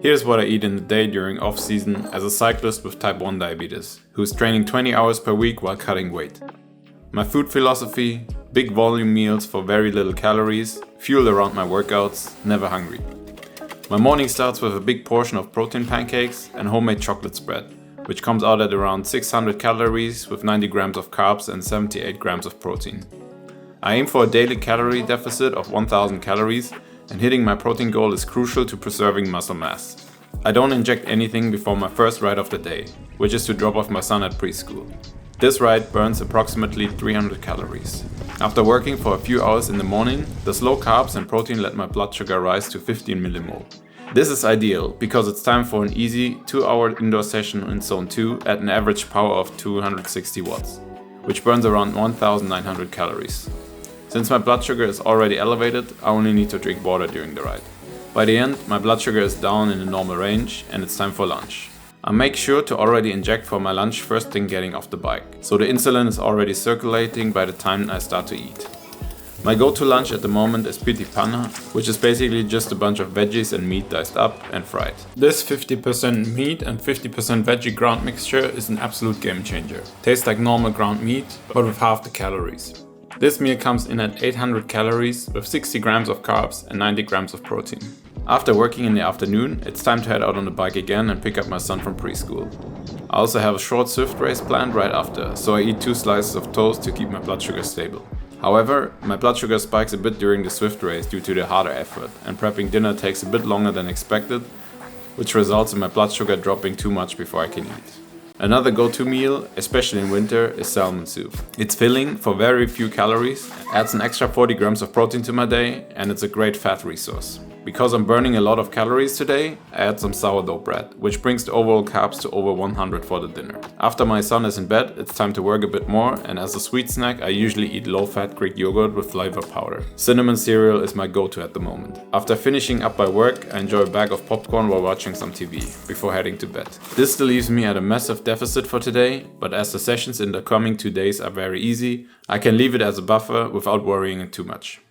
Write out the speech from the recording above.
Here's what I eat in a day during off-season as a cyclist with type 1 diabetes, who's training 20 hours per week while cutting weight. My food philosophy: big volume meals for very little calories, fuel around my workouts, never hungry. My morning starts with a big portion of protein pancakes and homemade chocolate spread, which comes out at around 600 calories with 90 grams of carbs and 78 grams of protein. I aim for a daily calorie deficit of 1000 calories, and hitting my protein goal is crucial to preserving muscle mass. I don't inject anything before my first ride of the day, which is to drop off my son at preschool. This ride burns approximately 300 calories. After working for a few hours in the morning, the slow carbs and protein let my blood sugar rise to 15 millimole. This is ideal because it's time for an easy 2-hour indoor session in zone 2 at an average power of 260 watts, which burns around 1900 calories. Since my blood sugar is already elevated, I only need to drink water during the ride. By the end, my blood sugar is down in the normal range and it's time for lunch. I make sure to already inject for my lunch first thing getting off the bike, so the insulin is already circulating by the time I start to eat. My go-to lunch at the moment is piti panna, which is basically just a bunch of veggies and meat diced up and fried. This 50% meat and 50% veggie ground mixture is an absolute game changer. Tastes like normal ground meat, but with half the calories. This meal comes in at 800 calories with 60 grams of carbs and 90 grams of protein. After working in the afternoon, it's time to head out on the bike again and pick up my son from preschool. I also have a short Swift race planned right after, so I eat 2 slices of toast to keep my blood sugar stable. However, my blood sugar spikes a bit during the Swift race due to the harder effort, and prepping dinner takes a bit longer than expected, which results in my blood sugar dropping too much before I can eat. Another go-to meal, especially in winter, is salmon soup. It's filling for very few calories, adds an extra 40 grams of protein to my day, and it's a great fat resource. Because I'm burning a lot of calories today, I add some sourdough bread, which brings the overall carbs to over 100 for the dinner. After my son is in bed, it's time to work a bit more, and as a sweet snack, I usually eat low-fat Greek yogurt with flavor powder. Cinnamon cereal is my go-to at the moment. After finishing up my work, I enjoy a bag of popcorn while watching some TV, before heading to bed. This still leaves me at a massive deficit for today, but as the sessions in the coming 2 days are very easy, I can leave it as a buffer without worrying too much.